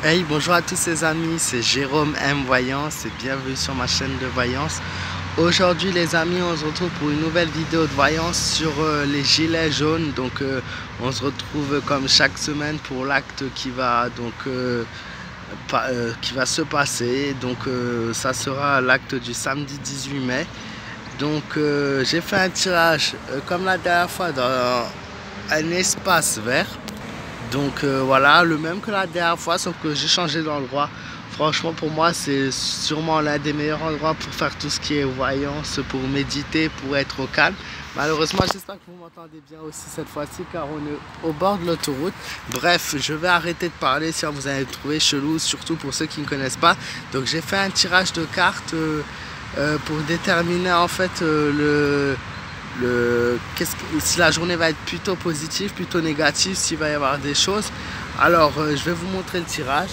Hey, bonjour à tous les amis, c'est Jérôme M Voyance et bienvenue sur ma chaîne de voyance. Aujourd'hui les amis, on se retrouve pour une nouvelle vidéo de voyance sur les gilets jaunes. On se retrouve comme chaque semaine pour l'acte qui va se passer. Ça sera l'acte du samedi 18 mai. J'ai fait un tirage comme la dernière fois dans un espace vert. Voilà, le même que la dernière fois, sauf que j'ai changé d'endroit. Franchement, pour moi, c'est sûrement l'un des meilleurs endroits pour faire tout ce qui est voyance, pour méditer, pour être au calme. Malheureusement, j'espère que vous m'entendez bien aussi cette fois-ci, car on est au bord de l'autoroute. Bref, je vais arrêter de parler si vous allez trouver chelou, surtout pour ceux qui ne connaissent pas. Donc j'ai fait un tirage de cartes pour déterminer en fait si la journée va être plutôt positive, plutôt négative, s'il va y avoir des choses. Alors, je vais vous montrer le tirage.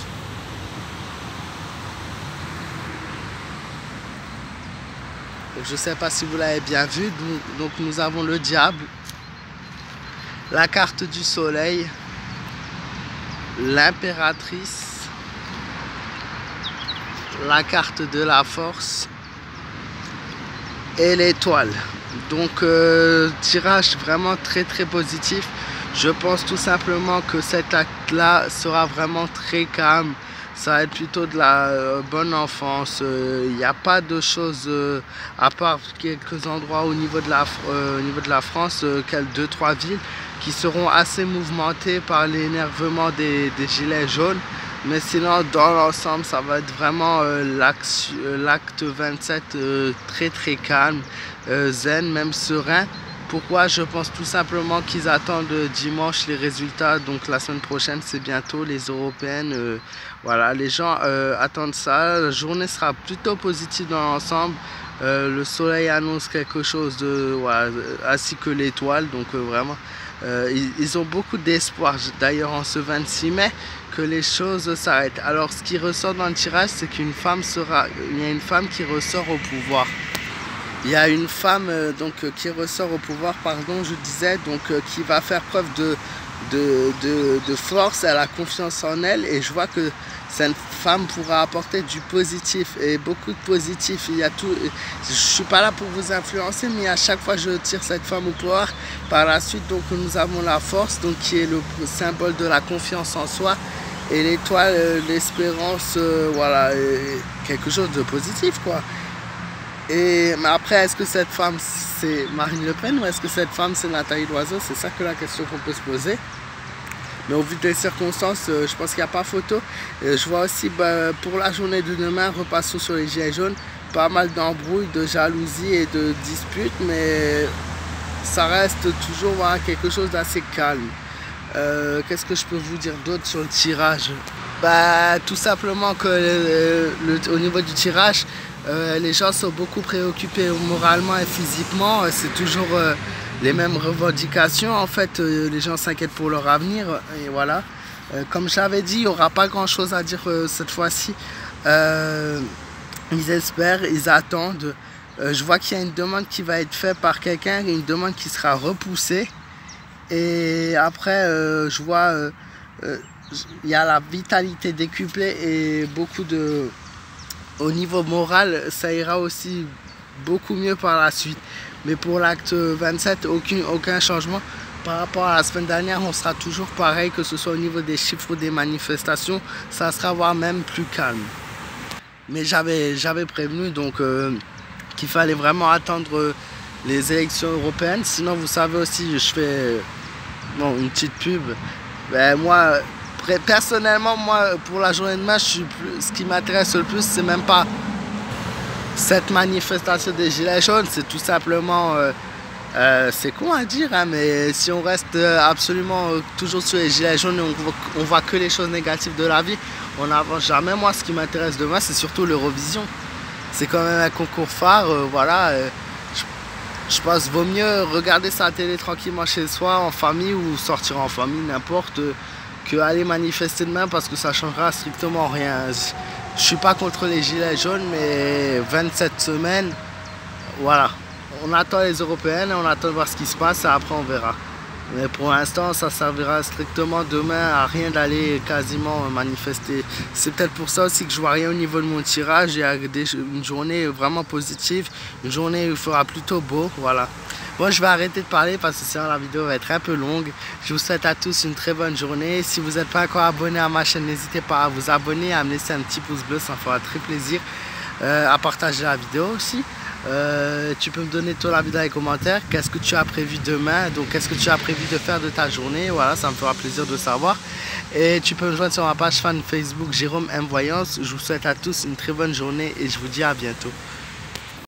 Je ne sais pas si vous l'avez bien vu. Donc, nous avons le diable, la carte du soleil, l'impératrice, la carte de la force et l'étoile. Tirage vraiment très positif. Je pense tout simplement que cet acte là sera vraiment très calme. Ça va être plutôt de la bonne enfance. Il n'y a pas de choses à part quelques endroits au niveau de la France, deux trois villes qui seront assez mouvementées par l'énervement des gilets jaunes. Mais sinon, dans l'ensemble, ça va être vraiment l'acte 27 très calme, zen, même serein. Pourquoi? Je pense tout simplement qu'ils attendent dimanche les résultats. Donc la semaine prochaine, c'est bientôt les européennes. Voilà, les gens attendent ça. La journée sera plutôt positive dans l'ensemble. Le soleil annonce quelque chose voilà, ainsi que l'étoile. Vraiment, ils ont beaucoup d'espoir. D'ailleurs, en ce 26 mai, que les choses s'arrêtent. Alors, ce qui ressort dans le tirage, c'est il y a une femme qui ressort au pouvoir. Il y a une femme qui ressort au pouvoir, pardon, je disais, qui va faire preuve de force, elle a confiance en elle, et je vois que cette femme pourra apporter du positif et beaucoup de positif. Il y a tout. Je suis pas là pour vous influencer, mais à chaque fois je tire cette femme au pouvoir. Par la suite, nous avons la force, qui est le symbole de la confiance en soi, et l'étoile, l'espérance, voilà, quelque chose de positif, quoi. Mais après, est-ce que cette femme c'est Marine Le Pen ou est-ce que cette femme c'est Nathalie Loiseau? C'est ça que la question qu'on peut se poser. Mais au vu des circonstances, je pense qu'il n'y a pas photo. Je vois aussi pour la journée de demain, repassons sur les gilets jaunes, pas mal d'embrouilles, de jalousie et de disputes, mais ça reste toujours voilà, quelque chose d'assez calme. Qu'est-ce que je peux vous dire d'autre sur le tirage? Tout simplement que au niveau du tirage, les gens sont beaucoup préoccupés moralement et physiquement. C'est toujours les mêmes revendications. En fait, les gens s'inquiètent pour leur avenir. Et voilà. Comme j'avais dit, il n'y aura pas grand chose à dire cette fois-ci. Ils espèrent, ils attendent. Je vois qu'il y a une demande qui va être faite par quelqu'un, une demande qui sera repoussée. Et après, je vois, il y a la vitalité décuplée et beaucoup de... Au niveau moral, ça ira aussi beaucoup mieux par la suite. Mais pour l'acte 27, aucun changement. Par rapport à la semaine dernière, on sera toujours pareil, que ce soit au niveau des chiffres ou des manifestations. Ça sera voire même plus calme. Mais j'avais prévenu qu'il fallait vraiment attendre les élections européennes. Sinon, vous savez aussi, je fais une petite pub. Moi, personnellement, pour la journée de demain, ce qui m'intéresse le plus, c'est même pas cette manifestation des gilets jaunes, c'est tout simplement, c'est con à dire, hein, mais si on reste absolument toujours sur les gilets jaunes, on voit que les choses négatives de la vie, on n'avance jamais. Moi, ce qui m'intéresse demain, c'est surtout l'Eurovision. C'est quand même un concours phare, voilà. Je pense qu'il vaut mieux regarder sa télé tranquillement chez soi, en famille, ou sortir en famille, n'importe, que aller manifester demain, parce que ça changera strictement rien. Je suis pas contre les gilets jaunes, mais 27 semaines, voilà. On attend les européennes, on attend de voir ce qui se passe, et après on verra. Mais pour l'instant, ça servira strictement demain à rien d'aller quasiment manifester. C'est peut-être pour ça aussi que je vois rien au niveau de mon tirage. Il y a une journée vraiment positive, une journée où il fera plutôt beau, voilà. Bon, je vais arrêter de parler parce que sinon la vidéo va être un peu longue. Je vous souhaite à tous une très bonne journée. Si vous n'êtes pas encore abonné à ma chaîne, n'hésitez pas à vous abonner, à me laisser un petit pouce bleu, ça me fera très plaisir. À partager la vidéo aussi. Tu peux me donner ton avis dans les commentaires. Qu'est-ce que tu as prévu demain? Donc qu'est-ce que tu as prévu de faire de ta journée? Voilà, ça me fera plaisir de savoir. Et tu peux me joindre sur ma page fan Facebook Jérôme M Voyance. Je vous souhaite à tous une très bonne journée et je vous dis à bientôt.